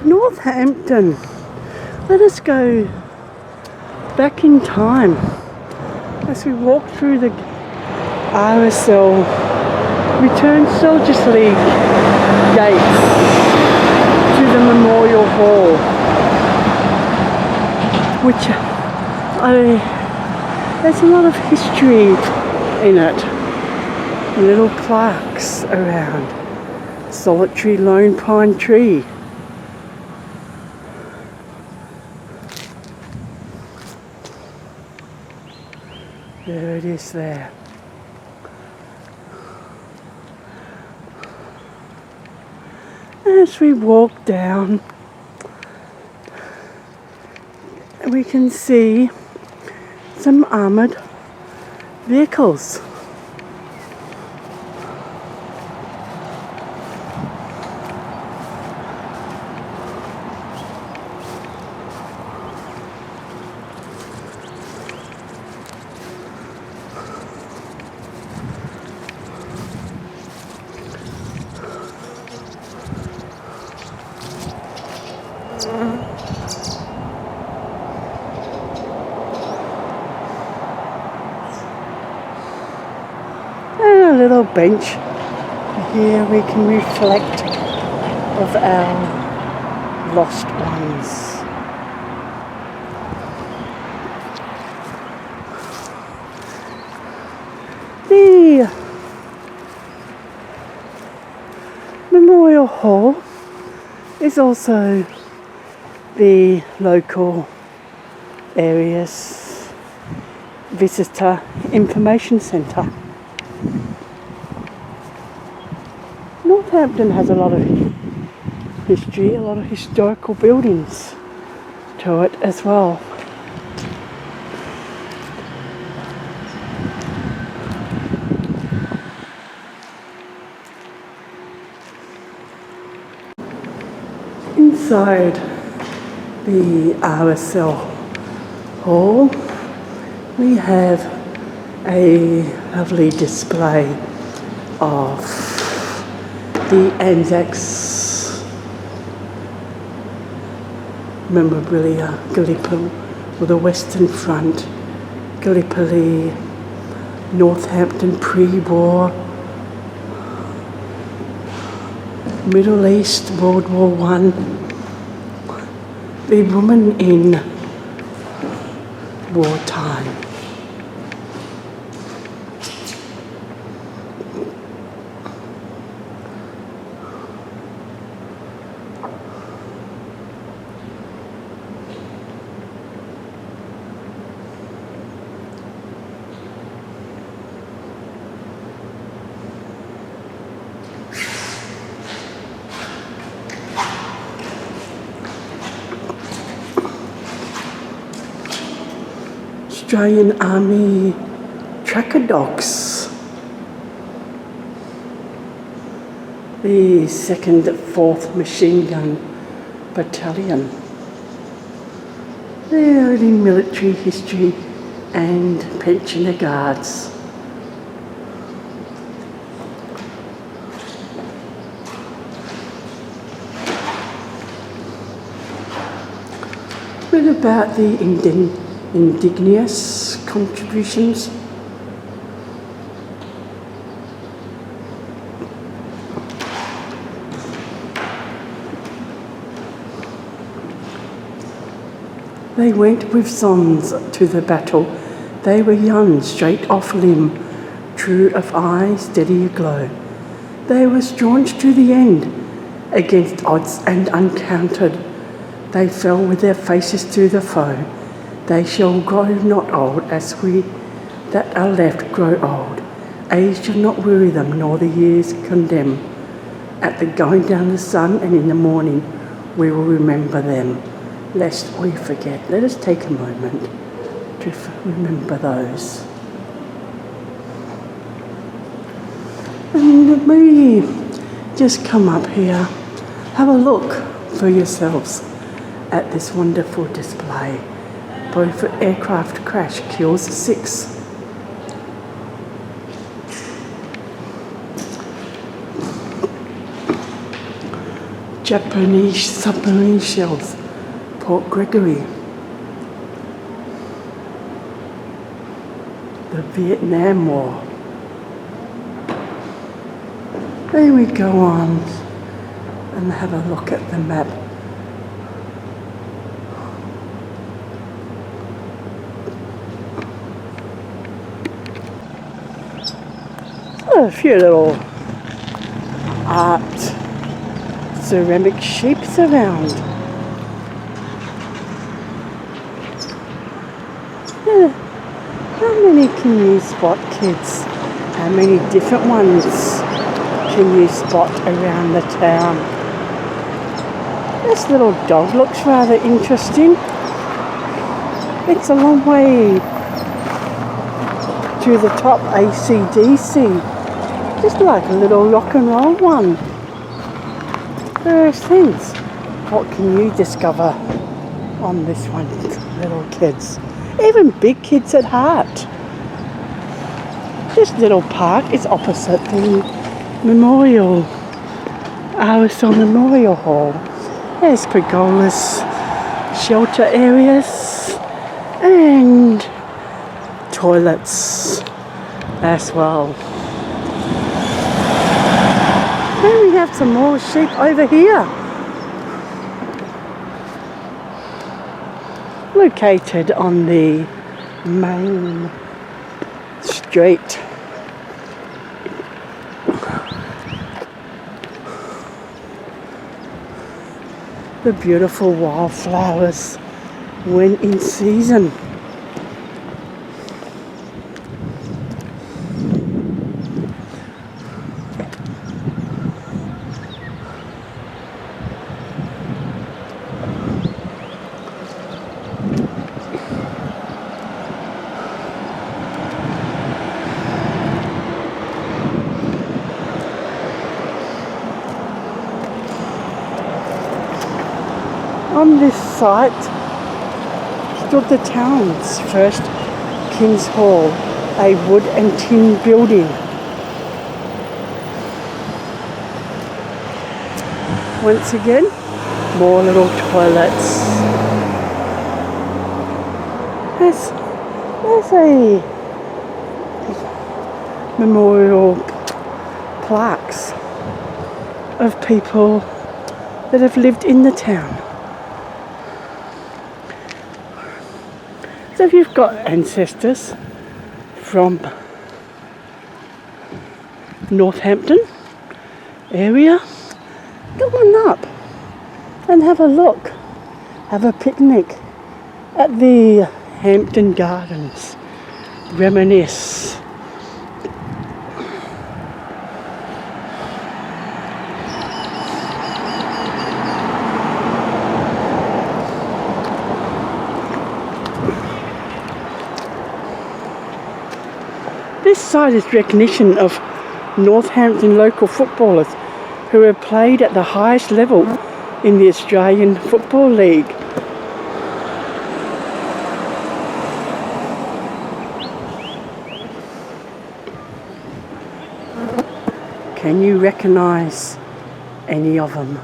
Northampton. Let us go back in time as we walk through the RSL Return Soldiers League gates to the Memorial Hall, which there's a lot of history in it. Little plaques around. Solitary lone pine tree. There it is there. As we walk down, we can see some armoured vehicles. And a little bench. Here we can reflect of our lost ones. The Memorial Hall is also the local area's visitor information centre. Northampton has a lot of history, a lot of historical buildings to it as well. Inside the RSL Hall, we have a lovely display of the Anzacs memorabilia, Gallipoli, or the Western Front, Gallipoli, Northampton pre-war, Middle East, World War I, the woman in wartime. Australian Army tracker dogs. The 2nd 4th Machine Gun Battalion. The early military history and pensioner guards. A bit about the indigenous contributions. They went with sons to the battle. They were young, straight off limb, true of eye, steady aglow. They were staunch to the end, against odds and uncounted. They fell with their faces to the foe. They shall grow not old, as we that are left grow old. Age shall not weary them, nor the years condemn. At the going down the sun and in the morning, we will remember them, lest we forget. Let us take a moment to remember those. And maybe just come up here, have a look for yourselves at this wonderful display. Both aircraft crash kills 6. Japanese submarine shells, Port Gregory. The Vietnam War. Then we go on and have a look at the map. A few little art ceramic shapes around. Yeah. How many can you spot, kids? How many different ones can you spot around the town? This little dog looks rather interesting. It's a long way to the top, AC/DC. Just like a little rock and roll one. Various things. What can you discover on this one, little kids? Even big kids at heart. This little park is opposite the Memorial, RSL Memorial Hall. There's pergolas, shelter areas, and toilets as well. Then we have some more sheep over here. Located on the main street. The beautiful wildflowers when in season. On this site stood the town's first King's Hall, a wood and tin building. Once again, more little toilets. There's a memorial plaques of people that have lived in the town. So if you've got ancestors from Northampton area, come on up and have a look. Have a picnic at the Hampton Gardens. Reminisce. This site is recognition of Northampton local footballers who have played at the highest level in the Australian Football League. Can you recognise any of them?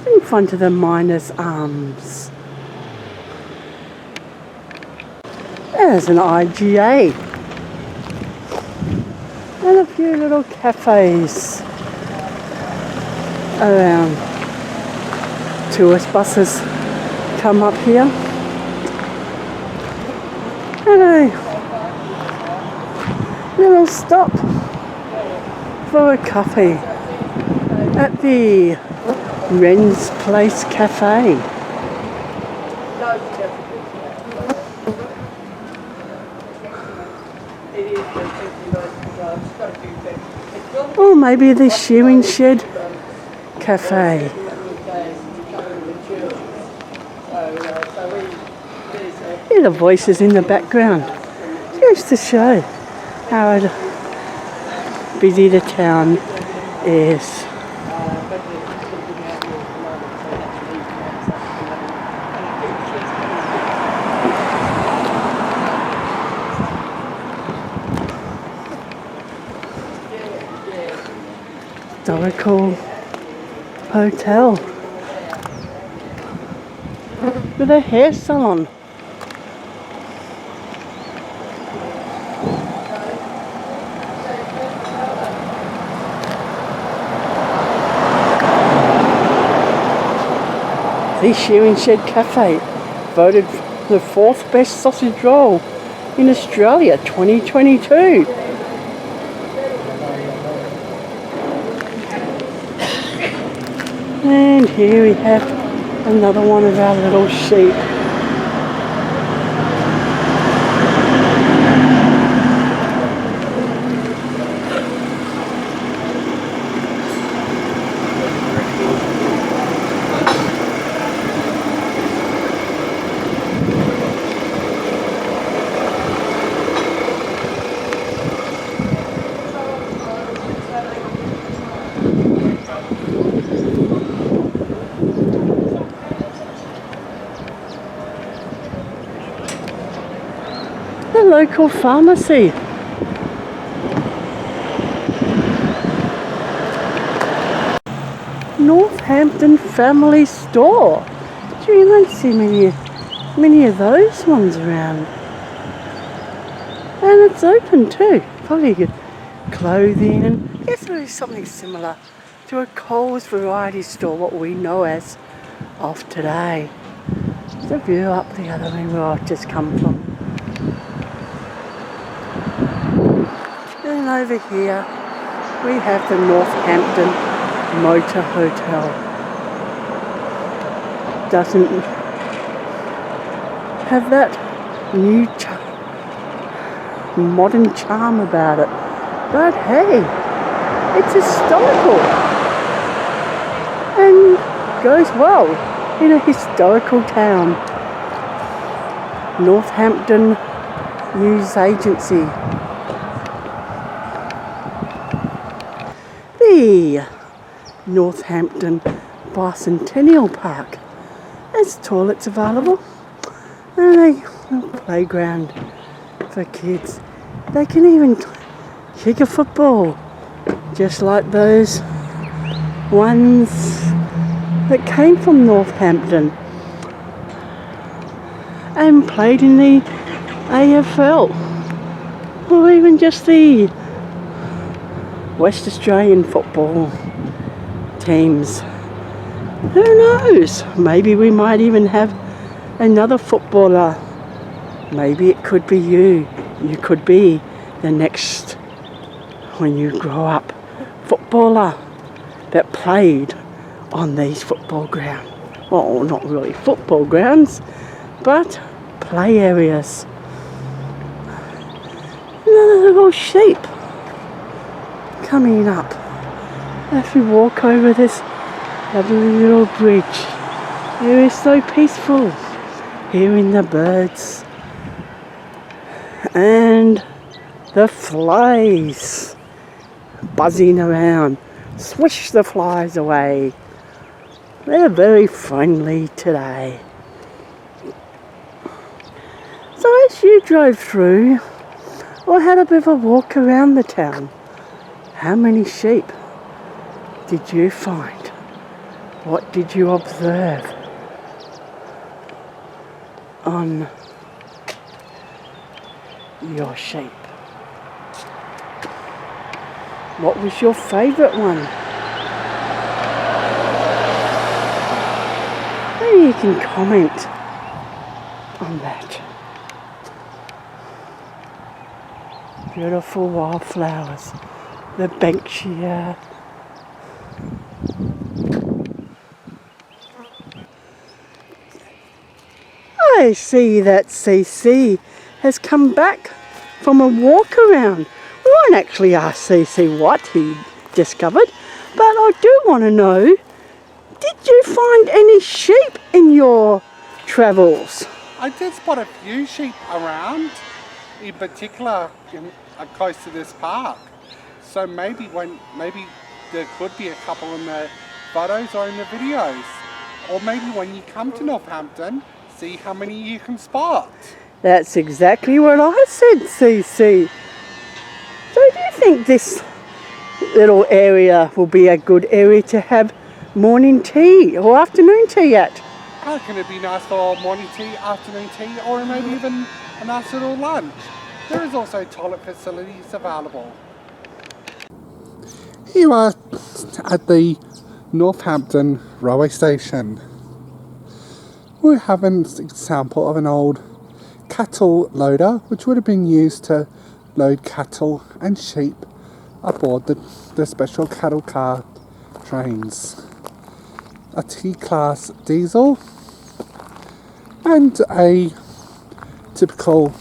In front of the Miners' Arms. There's an IGA. And a few little cafes around. Tourist buses come up here. And a little stop for a coffee at the Wren's Place Cafe. Or maybe the Shearing Shed Cafe. Hear the voices in the background. Just to show how busy the town is. Historical hotel with a hair salon. The Shearing Shed Cafe voted the 4th best sausage roll in Australia 2022. And here we have another one of our little sheep. The local pharmacy. Northampton Family Store. Gee, you don't see many of those ones around. And it's open too. Probably good clothing, and I guess there is something similar to a Coles variety store, what we know as of today. There's a view up the other way where I've just come from. And over here we have the Northampton Motor Hotel. Doesn't have that new modern charm about it, but hey, it's historical and goes well in a historical town. Northampton News Agency. The Northampton Bicentennial Park. There's toilets available and a playground for kids. They can even kick a football just like those ones that came from Northampton and played in the AFL or even just the West Australian football teams. Who knows? Maybe we might even have another footballer. Maybe it could be you. You could be the next, when you grow up, footballer that played on these football grounds. Well, not really football grounds, but play areas. Another little sheep coming up as we walk over this lovely little bridge. It is so peaceful, hearing the birds and the flies buzzing around. Swish the flies away. They're very friendly today. So as you drove through or had a bit of a walk around the town, how many sheep did you find? What did you observe on your sheep? What was your favourite one? Maybe you can comment on that. Beautiful wildflowers. The Banksia. I see that CC has come back from a walk around. We won't actually ask CC what he discovered, but I do want to know, did you find any sheep in your travels? I did spot a few sheep around, in particular close to this park. So maybe there could be a couple in the photos or in the videos. Or maybe when you come to Northampton, see how many you can spot. That's exactly what I said, CC. So do you think this little area will be a good area to have morning tea or afternoon tea at. I reckon it'd be nice for morning tea, afternoon tea, or maybe even a nice little lunch. There is also toilet facilities available. Here you are at the Northampton railway station. We have an example of an old cattle loader which would have been used to load cattle and sheep aboard the special cattle car trains. A T-class diesel and a typical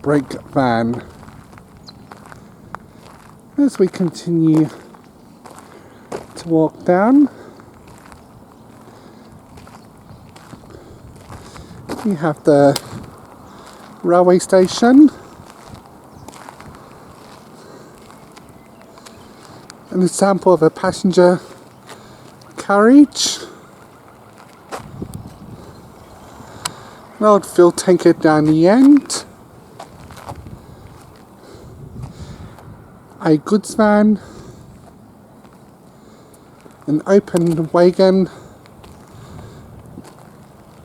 brake van. As we continue to walk down, you have the railway station, an example of a passenger carriage, an old fuel tanker down the end, a goods van, an open wagon,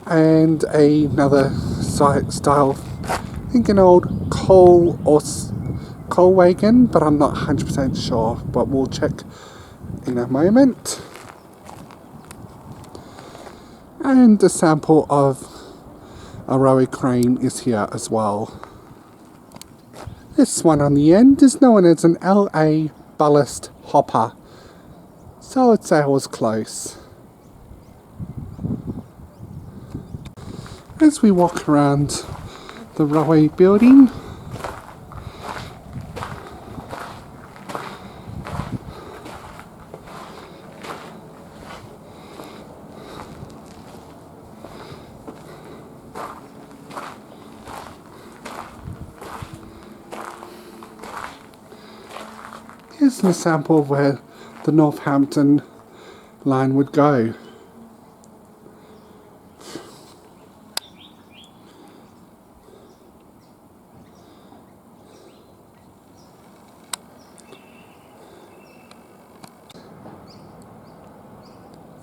and another style, I think an old coal wagon, but I'm not 100% sure, but we'll check in a moment. And a sample of a railway crane is here as well. This one on the end is known as an LA ballast hopper, so I'd say I was close. As we walk around the railway building, here's an example of where the Northampton line would go.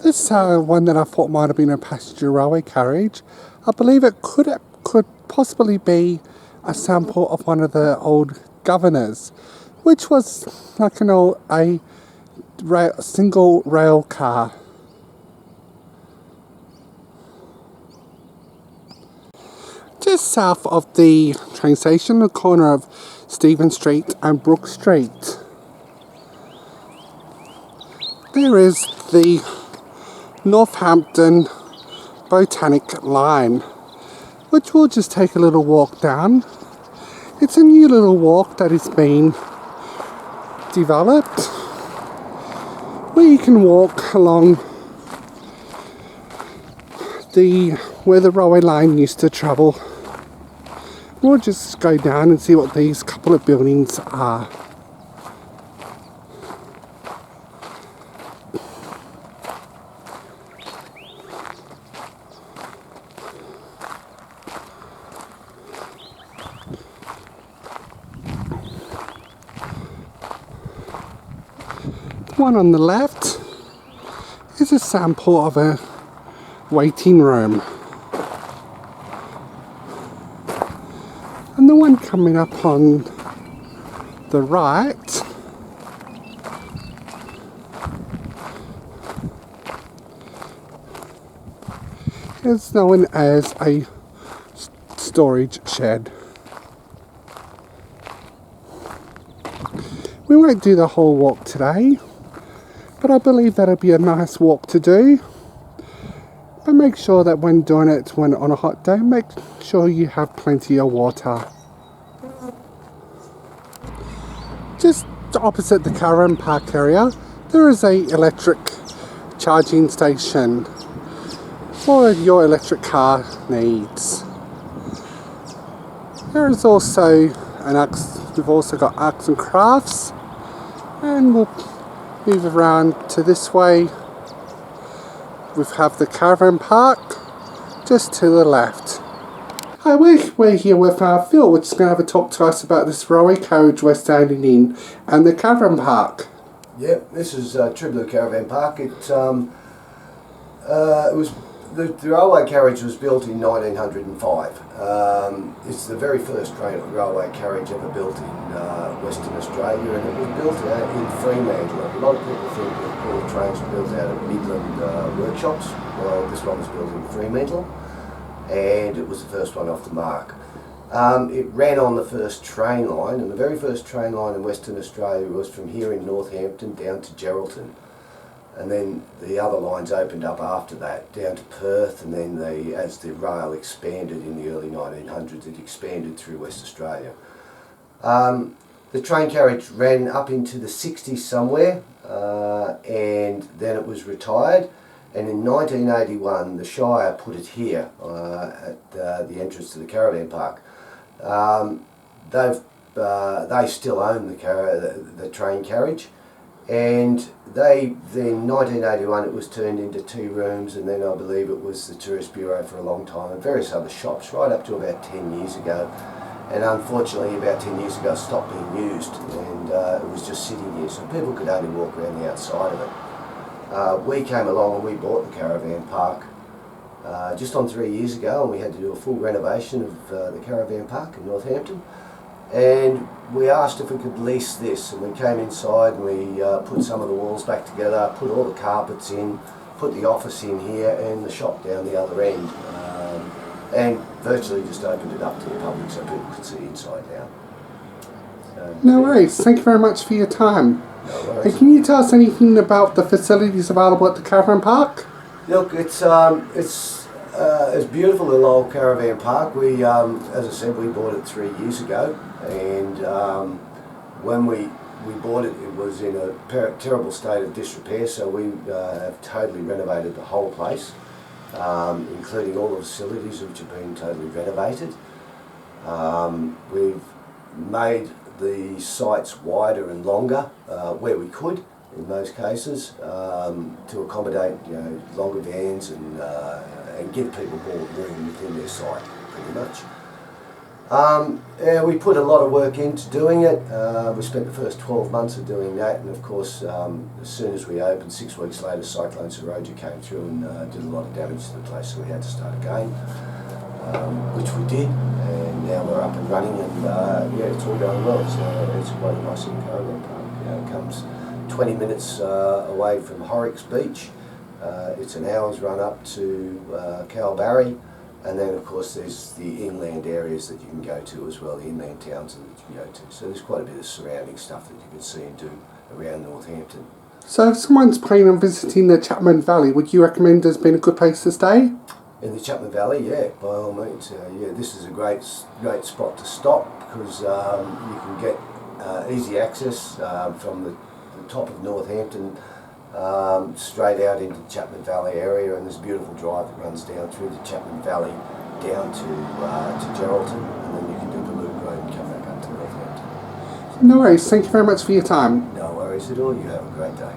This one that I thought might have been a passenger railway carriage. I believe it could possibly be a sample of one of the old governors, which was like a single rail car. Just south of the train station, the corner of Stephen Street and Brook Street, there is the Northampton Botanic Line, which we'll just take a little walk down. It's a new little walk that is being developed, where you can walk along where the railway line used to travel. We'll just go down and see what these couple of buildings are. One on the left is a sample of a waiting room, and the one coming up on the right is known as a storage shed. We won't do the whole walk today, but I believe that'll be a nice walk to do. But make sure that when doing it on a hot day, make sure you have plenty of water. Just opposite the caravan park area, there is a electric charging station for your electric car needs. There is also we've also got arts and crafts, and we'll move around to this way. We have the caravan park just to the left. Hi, we're here with Phil, which is going to have a talk to us about this railway carriage we're standing in and the caravan park. Yep, this is Tribler Caravan Park. It It was the railway carriage was built in 1905. It's the very first railway carriage ever built in Western Australia, and it was built in Fremantle. A lot of people think that all the trains were built out of Midland workshops. Well, this one was built in Fremantle, and it was the first one off the mark. It ran on the first train line, and the very first train line in Western Australia was from here in Northampton down to Geraldton. And then the other lines opened up after that, down to Perth, and then as the rail expanded in the early 1900s, it expanded through West Australia. The train carriage ran up into the 60s somewhere, and then it was retired. And in 1981, the Shire put it here at the entrance to the caravan park. They still own the train carriage. And then 1981 it was turned into 2 rooms, and then I believe it was the Tourist Bureau for a long time, and various other shops right up to about 10 years ago. And unfortunately about 10 years ago it stopped being used, and it was just sitting here, so people could only walk around the outside of it. We came along and we bought the caravan park just on 3 years ago, and we had to do a full renovation of the caravan park in Northampton. And we asked if we could lease this, and we came inside and we put some of the walls back together, put all the carpets in, put the office in here and the shop down the other end, and virtually just opened it up to the public so people could see inside now. No worries, thank you very much for your time. No worries. And can you tell us anything about the facilities available at the caravan park? Look, it's beautiful, little old caravan park. We, as I said, we bought it 3 years ago, and when we bought it, it was in a terrible state of disrepair, so we have totally renovated the whole place, including all the facilities which have been totally renovated. We've made the sites wider and longer where we could, in most cases, to accommodate longer vans and give people more room within their site, pretty much. We put a lot of work into doing it. We spent the first 12 months of doing that, and of course as soon as we opened, 6 weeks later, Cyclone Seroja came through and did a lot of damage to the place, so we had to start again, which we did, and now we're up and running, and yeah, it's all going well. It's quite a nice little caravan park. It comes 20 minutes away from Horrocks Beach. It's an hour's run up to Kalbarri, and then of course there's the inland areas that you can go to as well, the inland towns that you can go to. So there's quite a bit of surrounding stuff that you can see and do around Northampton. So if someone's planning on visiting the Chapman Valley, would you recommend as being a good place to stay? In the Chapman Valley, yeah, by all means. Yeah, this is a great spot to stop, because you can get easy access from the top of Northampton straight out into the Chapman Valley area, and there's a beautiful drive that runs down through the Chapman Valley down to Geraldton, and then you can do the loop road and come back up to Northampton. No worries, thank you very much for your time. No worries at all, you have a great day.